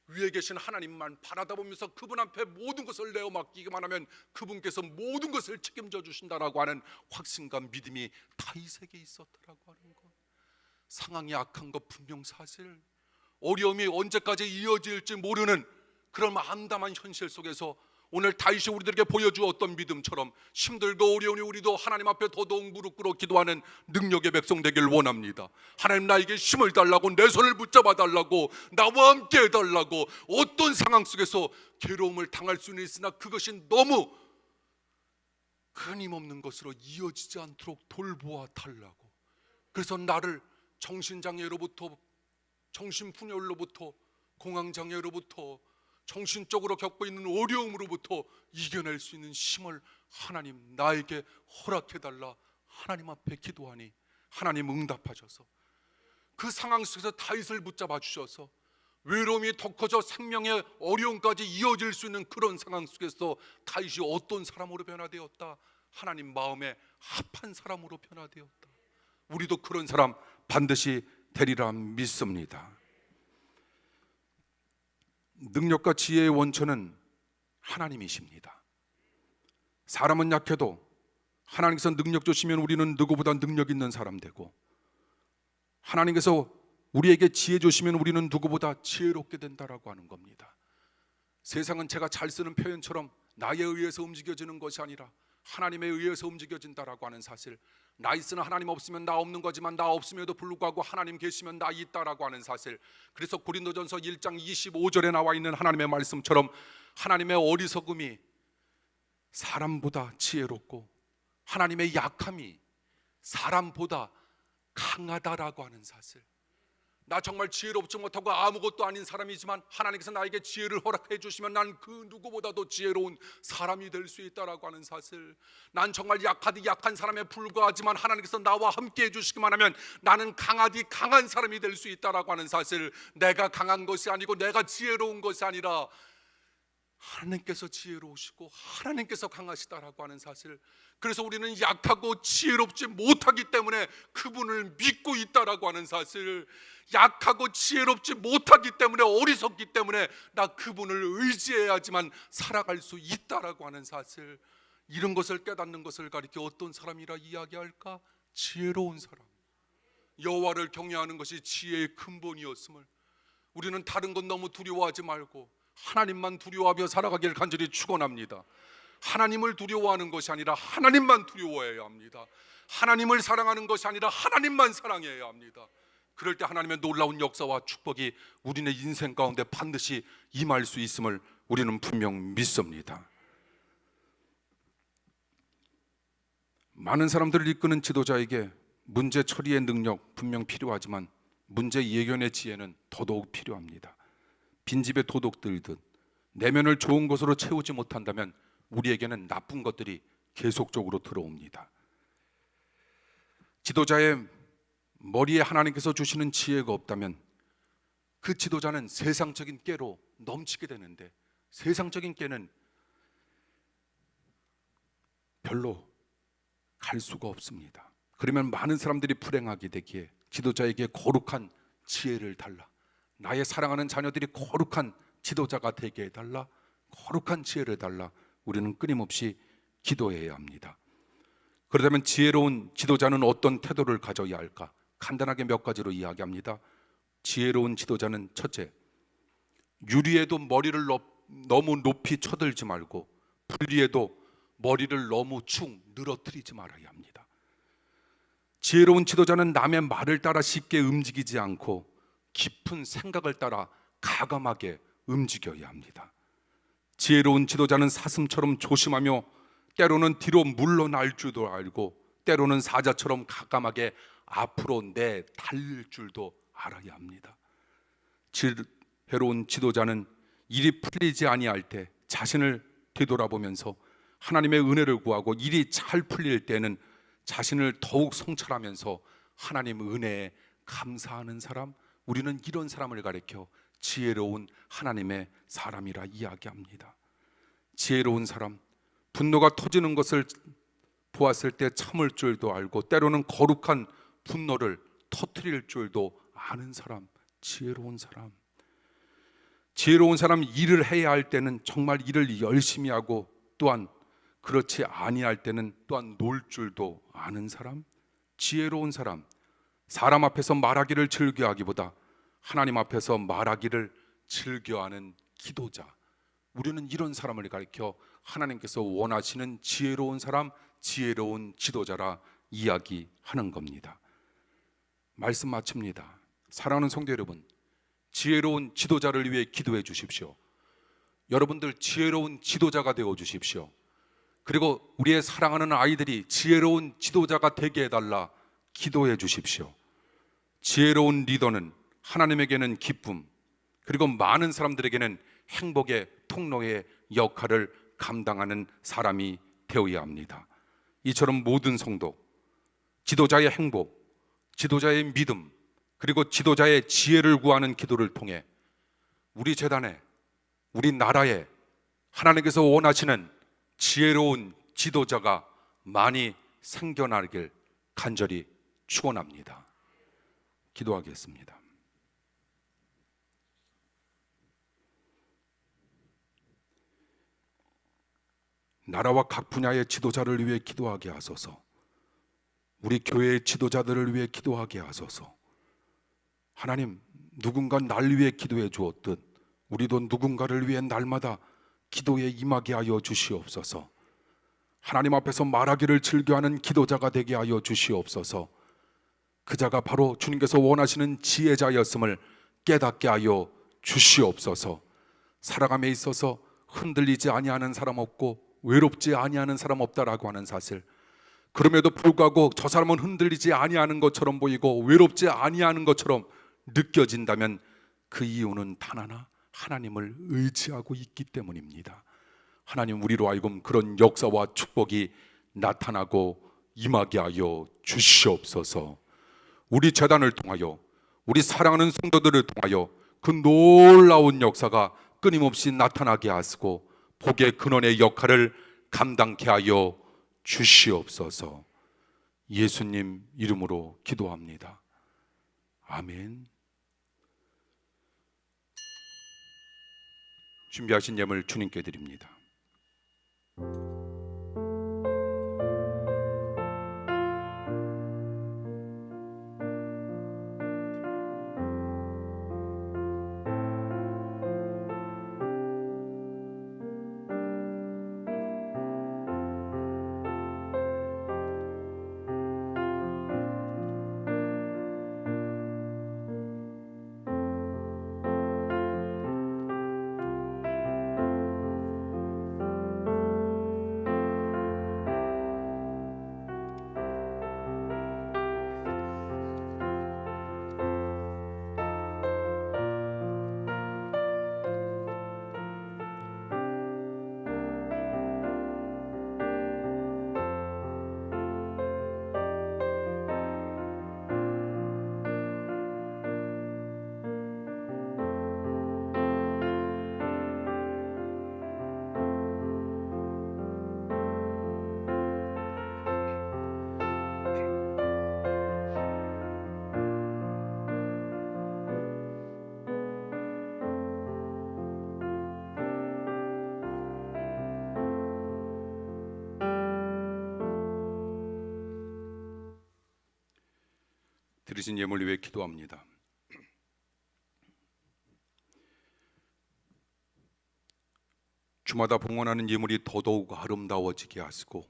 위에 계신 하나님만 바라다 보면서 그분 앞에 모든 것을 내어 맡기기만 하면 그분께서 모든 것을 책임져 주신다라고 하는 확신과 믿음이 다윗에게 있었다라고 하는 것. 상황이 악한 것 분명 사실, 어려움이 언제까지 이어질지 모르는 그런 암담한 현실 속에서 오늘 다윗이 우리들에게 보여주었던 믿음처럼 힘들고 어려우니 우리도 하나님 앞에 더더욱 무릎 꿇어 기도하는 능력의 백성 되길 원합니다. 하나님, 나에게 힘을 달라고, 내 손을 붙잡아 달라고, 나와 함께 해달라고. 어떤 상황 속에서 괴로움을 당할 수는 있으나 그것이 너무 끊임없는 것으로 이어지지 않도록 돌보아 달라고. 그래서 나를 정신장애로부터, 정신분열로부터, 공황장애로부터, 정신적으로 겪고 있는 어려움으로부터 이겨낼 수 있는 힘을 하나님 나에게 허락해달라 하나님 앞에 기도하니 하나님 응답하셔서 그 상황 속에서 다윗을 붙잡아 주셔서 외로움이 더 커져 생명의 어려움까지 이어질 수 있는 그런 상황 속에서 다윗이 어떤 사람으로 변화되었다? 하나님 마음에 합한 사람으로 변화되었다. 우리도 그런 사람 반드시 되리라 믿습니다. 능력과 지혜의 원천은 하나님이십니다. 사람은 약해도 하나님께서 능력 주시면 우리는 누구보다 능력 있는 사람 되고, 하나님께서 우리에게 지혜 주시면 우리는 누구보다 지혜롭게 된다라고 하는 겁니다. 세상은 제가 잘 쓰는 표현처럼 나에 의해서 움직여지는 것이 아니라 하나님에 의해서 움직여진다라고 하는 사실, 나 있으나 하나님 없으면 나 없는 거지만 나 없음에도 불구하고 하나님 계시면 나 있다라고 하는 사실. 그래서 고린도전서 1장 25절에 나와 있는 하나님의 말씀처럼 하나님의 어리석음이 사람보다 지혜롭고 하나님의 약함이 사람보다 강하다라고 하는 사실. 나 정말 지혜롭지 못하고 아무것도 아닌 사람이지만 하나님께서 나에게 지혜를 허락해 주시면 난 그 누구보다도 지혜로운 사람이 될 수 있다라고 하는 사실, 난 정말 약하디 약한 사람에 불과하지만 하나님께서 나와 함께 해주시기만 하면 나는 강하디 강한 사람이 될 수 있다라고 하는 사실, 내가 강한 것이 아니고 내가 지혜로운 것이 아니라 하나님께서 지혜로우시고 하나님께서 강하시다라고 하는 사실, 그래서 우리는 약하고 지혜롭지 못하기 때문에 그분을 믿고 있다라고 하는 사실, 약하고 지혜롭지 못하기 때문에 어리석기 때문에 나 그분을 의지해야지만 살아갈 수 있다라고 하는 사실, 이런 것을 깨닫는 것을 가리켜 어떤 사람이라 이야기할까? 지혜로운 사람. 여호와를 경외하는 것이 지혜의 근본이었음을, 우리는 다른 건 너무 두려워하지 말고 하나님만 두려워하며 살아가길 간절히 축원합니다. 하나님을 두려워하는 것이 아니라 하나님만 두려워해야 합니다. 하나님을 사랑하는 것이 아니라 하나님만 사랑해야 합니다. 그럴 때 하나님의 놀라운 역사와 축복이 우리의 인생 가운데 반드시 임할 수 있음을 우리는 분명 믿습니다. 많은 사람들을 이끄는 지도자에게 문제 처리의 능력 분명 필요하지만 문제 예견의 지혜는 더더욱 필요합니다. 빈집에 도둑 들듯 내면을 좋은 것으로 채우지 못한다면 우리에게는 나쁜 것들이 계속적으로 들어옵니다. 지도자의 머리에 하나님께서 주시는 지혜가 없다면 그 지도자는 세상적인 깨로 넘치게 되는데, 세상적인 깨는 별로 갈 수가 없습니다. 그러면 많은 사람들이 불행하게 되기에 지도자에게 거룩한 지혜를 달라, 나의 사랑하는 자녀들이 거룩한 지도자가 되게 해달라, 거룩한 지혜를 달라, 우리는 끊임없이 기도해야 합니다. 그렇다면 지혜로운 지도자는 어떤 태도를 가져야 할까? 간단하게 몇 가지로 이야기합니다. 지혜로운 지도자는 첫째, 유리에도 머리를 너무 높이 쳐들지 말고 불리에도 머리를 너무 축 늘어뜨리지 말아야 합니다. 지혜로운 지도자는 남의 말을 따라 쉽게 움직이지 않고 깊은 생각을 따라 가감하게 움직여야 합니다. 지혜로운 지도자는 사슴처럼 조심하며 때로는 뒤로 물러날 줄도 알고 때로는 사자처럼 가감하게 앞으로 달릴 줄도 알아야 합니다. 지혜로운 지도자는 일이 풀리지 아니할 때 자신을 되돌아보면서 하나님의 은혜를 구하고 일이 잘 풀릴 때는 자신을 더욱 성찰하면서 하나님 은혜에 감사하는 사람, 우리는 이런 사람을 가리켜 지혜로운 하나님의 사람이라 이야기합니다. 지혜로운 사람, 분노가 터지는 것을 보았을 때 참을 줄도 알고 때로는 거룩한 분노를 터뜨릴 줄도 아는 사람, 지혜로운 사람. 지혜로운 사람, 일을 해야 할 때는 정말 일을 열심히 하고 또한 그렇지 아니할 때는 또한 놀 줄도 아는 사람, 지혜로운 사람. 사람 앞에서 말하기를 즐겨하기보다 하나님 앞에서 말하기를 즐겨하는 기도자, 우리는 이런 사람을 가리켜 하나님께서 원하시는 지혜로운 사람, 지혜로운 지도자라 이야기하는 겁니다. 말씀 마칩니다. 사랑하는 성도 여러분, 지혜로운 지도자를 위해 기도해 주십시오. 여러분들 지혜로운 지도자가 되어 주십시오. 그리고 우리의 사랑하는 아이들이 지혜로운 지도자가 되게 해달라 기도해 주십시오. 지혜로운 리더는 하나님에게는 기쁨, 그리고 많은 사람들에게는 행복의 통로의 역할을 감당하는 사람이 되어야 합니다. 이처럼 모든 성도, 지도자의 행복, 지도자의 믿음, 그리고 지도자의 지혜를 구하는 기도를 통해 우리 재단에, 우리 나라에 하나님께서 원하시는 지혜로운 지도자가 많이 생겨나길 간절히 축원합니다. 기도하겠습니다. 나라와 각 분야의 지도자를 위해 기도하게 하소서. 우리 교회의 지도자들을 위해 기도하게 하소서. 하나님, 누군가 날 위해 기도해 주었듯 우리도 누군가를 위해 날마다 기도에 임하게 하여 주시옵소서. 하나님 앞에서 말하기를 즐겨하는 기도자가 되게 하여 주시옵소서. 그 자가 바로 주님께서 원하시는 지혜자였음을 깨닫게 하여 주시옵소서. 살아감에 있어서 흔들리지 아니하는 사람 없고 외롭지 아니하는 사람 없다라고 하는 사실, 그럼에도 불구하고 저 사람은 흔들리지 아니하는 것처럼 보이고 외롭지 아니하는 것처럼 느껴진다면 그 이유는 단 하나, 하나님을 의지하고 있기 때문입니다. 하나님, 우리로 하여금 그런 역사와 축복이 나타나고 임하게 하여 주시옵소서. 우리 재단을 통하여, 우리 사랑하는 성도들을 통하여 그 놀라운 역사가 끊임없이 나타나게 하시고 복의 근원의 역할을 감당케 하여 주시옵소서. 예수님 이름으로 기도합니다. 아멘. 준비하신 예물 주님께 드립니다. 드리신 예물 위해 기도합니다. 주마다 봉헌하는 예물이 더더욱 아름다워지게 하시고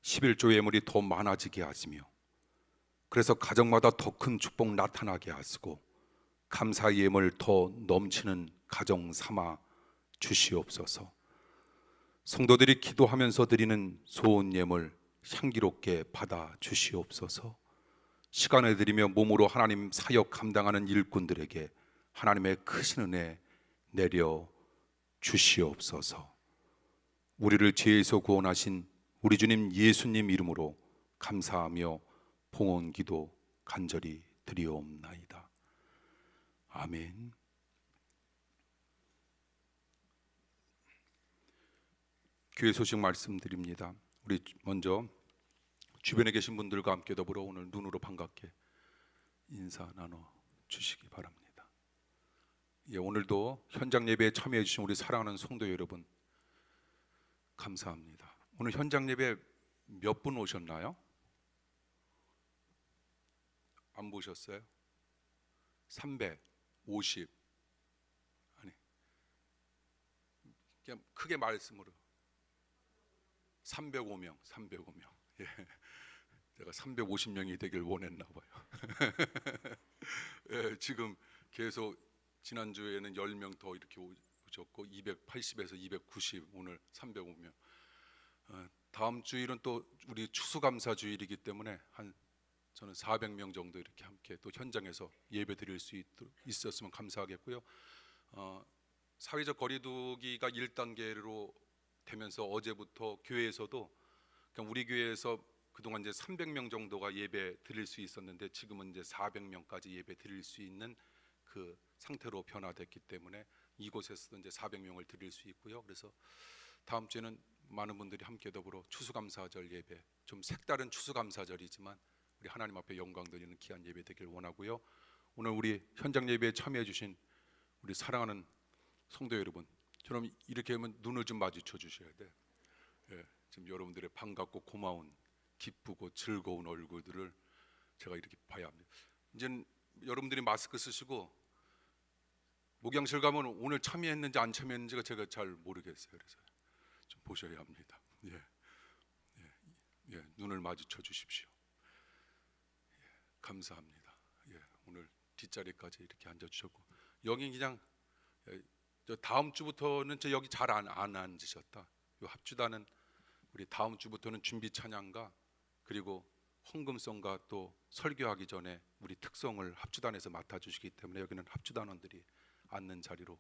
11조 예물이 더 많아지게 하시며 그래서 가정마다 더 큰 축복 나타나게 하시고 감사 예물 더 넘치는 가정 삼아 주시옵소서. 성도들이 기도하면서 드리는 소원 예물 향기롭게 받아 주시옵소서. 시간을 들이며 몸으로 하나님 사역 감당하는 일꾼들에게 하나님의 크신 은혜 내려 주시옵소서. 우리를 죄에서 구원하신 우리 주님 예수님 이름으로 감사하며 봉헌기도 간절히 드리옵나이다. 아멘. 교회 소식 말씀드립니다. 우리 먼저 주변에 계신 분들과 함께 더불어 오늘 눈으로 반갑게 인사 나눠 주시기 바랍니다. 예, 오늘도 현장 예배에 참여해 주신 우리 사랑하는 성도 여러분 감사합니다. 오늘 현장 예배 몇 분 오셨나요? 안 보셨어요? 350 아니 그냥 크게 말씀으로 305명 예. 제가 350명이 되길 원했나 봐요. 예, 지금 계속 지난주에는 10명 더 이렇게 오셨고 280에서 290 오늘 305명. 다음 주일은 또 우리 추수감사 주일이기 때문에 저는 400명 정도 이렇게 함께 또 현장에서 예배 드릴 수 있었으면 감사하겠고요. 사회적 거리두기가 1단계로 되면서 어제부터 교회에서도 그냥 우리 교회에서 그동안 이제 300명 정도가 예배 드릴 수 있었는데 지금은 이제 400명까지 예배 드릴 수 있는 그 상태로 변화됐기 때문에 이곳에서도 이제 400명을 드릴 수 있고요. 그래서 다음 주에는 많은 분들이 함께 더불어 추수감사절 예배, 좀 색다른 추수감사절이지만 우리 하나님 앞에 영광 드리는 귀한 예배 되길 원하고요. 오늘 우리 현장 예배에 참여해 주신 우리 사랑하는 성도 여러분, 저는 이렇게 하면 눈을 좀 마주쳐 주셔야 돼. 예, 지금 여러분들의 반갑고 고마운 기쁘고 즐거운 얼굴들을 제가 이렇게 봐야 합니다. 이제는 여러분들이 마스크 쓰시고 목양실 가면 오늘 참여했는지 안 참여했는지가 제가 잘 모르겠어요. 그래서 좀 보셔야 합니다. 눈을 마주쳐 주십시오. 감사합니다. 오늘 뒷자리까지 이렇게 앉아주셨고 여기 그냥 저 다음 주부터는 저 여기 잘 안 앉으셨다. 요 합주단은 우리 다음 주부터는 준비 찬양가 그리고 헌금성과 또 설교하기 전에 우리 특성을 합주단에서 맡아주시기 때문에 여기는 합주단원들이 앉는 자리로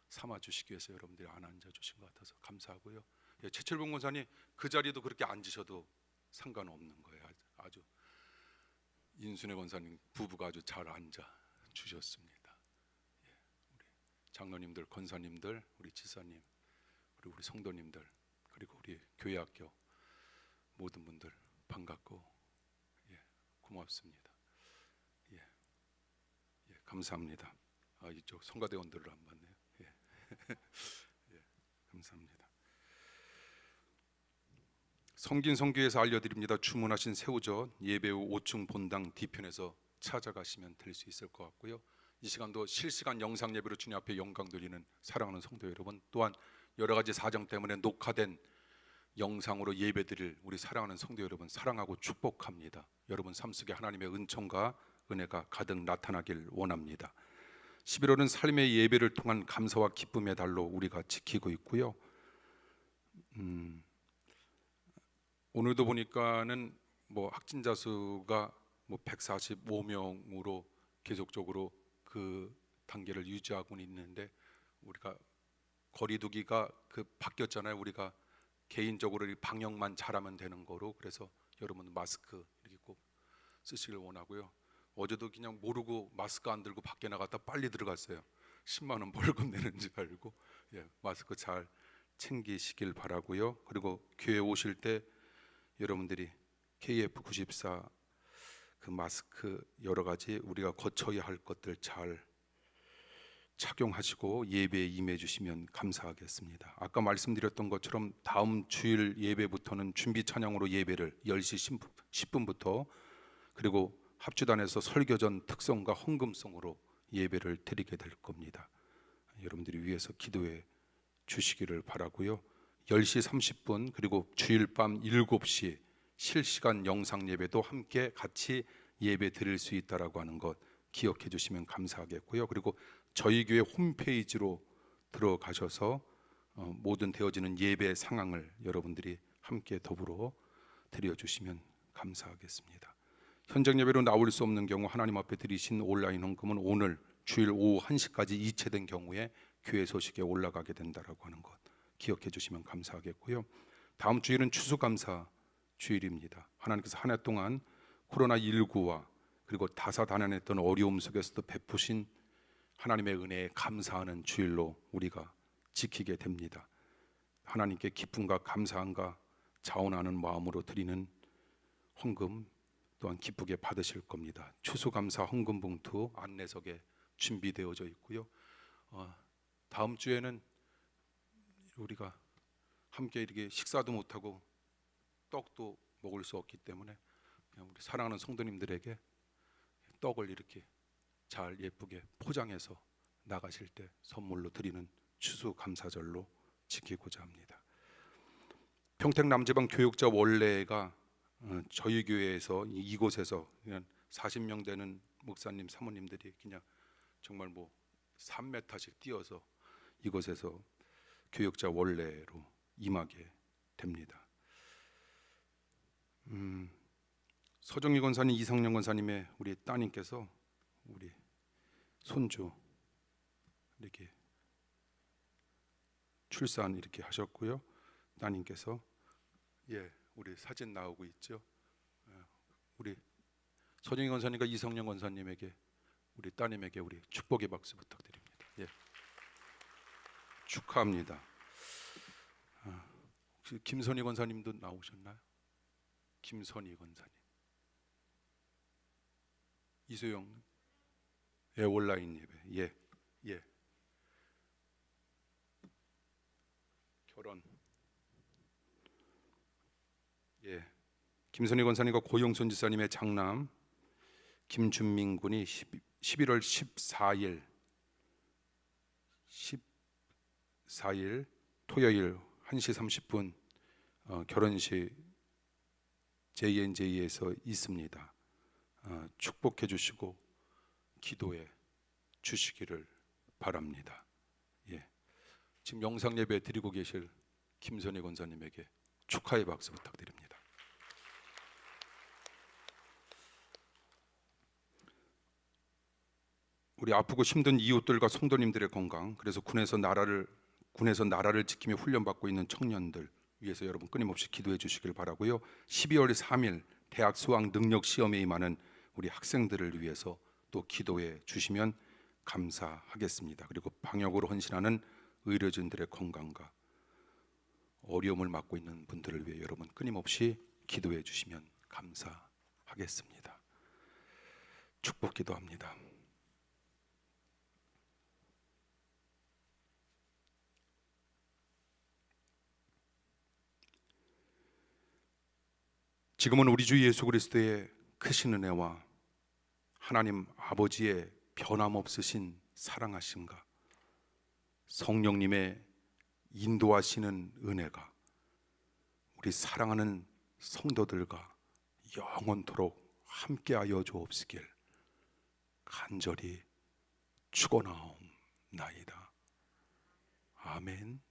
삼아주시기 위해서 여러분들이 안 앉아주신 것 같아서 감사하고요. 예, 최철봉 권사님 그 자리도 그렇게 앉으셔도 상관없는 거예요. 아주 인순애 권사님 부부가 아주 잘 앉아 주셨습니다. 예, 우리 장로님들, 권사님들, 우리 지사님, 그리고 우리 성도님들, 그리고 우리 교회학교 모든 분들 반갑고 고맙습니다. 예, 예, 감사합니다. 이쪽 성가대원들을 안 봤네요. 예, 예, 감사합니다. 성긴 성교에서 알려드립니다. 주문하신 새우젓 예배 후 5층 본당 뒤편에서 찾아가시면 될 수 있을 것 같고요. 이 시간도 실시간 영상 예배로 주님 앞에 영광 돌리는 사랑하는 성도 여러분, 또한 여러 가지 사정 때문에 녹화된 영상으로 예배드릴 우리 사랑하는 성도 여러분 사랑하고 축복합니다. 여러분 삶 속에 하나님의 은총과 은혜가 가득 나타나길 원합니다. 11월은 삶의 예배를 통한 감사와 기쁨의 달로 우리가 지키고 있고요. 오늘도 보니까는 확진자 수가 145명으로 계속적으로 그 단계를 유지하고 있는데, 우리가 거리두기가 바뀌었잖아요. 우리가 개인적으로 방역만 잘하면 되는 거로. 그래서 여러분 마스크 이렇게 꼭 쓰시길 원하고요. 어제도 그냥 모르고 마스크 안 들고 밖에 나갔다 빨리 들어갔어요. 10만 원 벌금 내는 줄 알고. 예, 마스크 잘 챙기시길 바라고요. 그리고 교회 오실 때 여러분들이 KF94 그 마스크 여러 가지 우리가 거쳐야 할 것들 잘 착용하시고 예배에 임해 주시면 감사하겠습니다. 아까 말씀드렸던 것처럼 다음 주일 예배부터는 준비 찬양으로 예배를 10시 10분부터 그리고 합주단에서 설교전 특성과 헌금성으로 예배를 드리게 될 겁니다. 여러분들이 위해서 기도해 주시기를 바라고요. 10시 30분 그리고 주일 밤 7시 실시간 영상 예배도 함께 같이 예배 드릴 수 있다라고 하는 것 기억해 주시면 감사하겠고요. 그리고 저희 교회 홈페이지로 들어가셔서 모든 되어지는 예배 상황을 여러분들이 함께 더불어 드려주시면 감사하겠습니다. 현장 예배로 나올 수 없는 경우 하나님 앞에 드리신 온라인 헌금은 오늘 주일 오후 1시까지 이체된 경우에 교회 소식에 올라가게 된다라고 하는 것 기억해 주시면 감사하겠고요. 다음 주일은 추수감사 주일입니다. 하나님께서 한 해 동안 코로나19와 그리고 다사다난했던 어려움 속에서도 베푸신 하나님의 은혜에 감사하는 주일로 우리가 지키게 됩니다. 하나님께 기쁨과 감사함과 자원하는 마음으로 드리는 헌금 또한 기쁘게 받으실 겁니다. 추수감사 헌금 봉투 안내석에 준비되어져 있고요. 다음 주에는 우리가 함께 이렇게 식사도 못하고 떡도 먹을 수 없기 때문에 그냥 우리 사랑하는 성도님들에게 떡을 이렇게 잘 예쁘게 포장해서 나가실 때 선물로 드리는 추수감사절로 지키고자 합니다. 평택 남지방 교육자 원래가 저희 교회에서 이곳에서 그냥 40명 되는 목사님 사모님들이 그냥 정말 3m씩 뛰어서 이곳에서 교육자 원래로 임하게 됩니다. 서정희 권사님, 이성령 권사님의 우리 따님께서 우리 손주 이렇게 출산 이렇게 하셨고요. 따님께서 우리 사진 나오고 있죠. 우리 서정희 권사님과 이성령 권사님에게 우리 따님에게 우리 축복의 박수 부탁드립니다. 축하합니다. 혹시 김선희 권사님도 나오셨나요? 김선희 권사님, 이소영 온라인 예배 결혼 김선희 권사님과 고영순 지사님의 장남 김준민 군이 11월 14일 토요일 1시 30분 결혼식 JNJ에서 있습니다. 축복해 주시고 기도해 주시기를 바랍니다. 지금 영상 예배 드리고 계실 김선희 권사님에게 축하의 박수 부탁드립니다. 우리 아프고 힘든 이웃들과 성도님들의 건강, 그래서 군에서 나라를 지키며 훈련받고 있는 청년들 위해서 여러분 끊임없이 기도해 주시길 바라고요. 12월 3일 대학 수학 능력 시험에 임하는 우리 학생들을 위해서 또 기도해 주시면 감사하겠습니다. 그리고 방역으로 헌신하는 의료진들의 건강과 어려움을 맡고 있는 분들을 위해 여러분 끊임없이 기도해 주시면 감사하겠습니다. 축복 기도합니다. 지금은 우리 주 예수 그리스도의 크신 은혜와 하나님 아버지의 변함없으신 사랑하심과 성령님의 인도하시는 은혜가 우리 사랑하는 성도들과 영원토록 함께하여 주옵시길 간절히 축원하옵나이다. 아멘.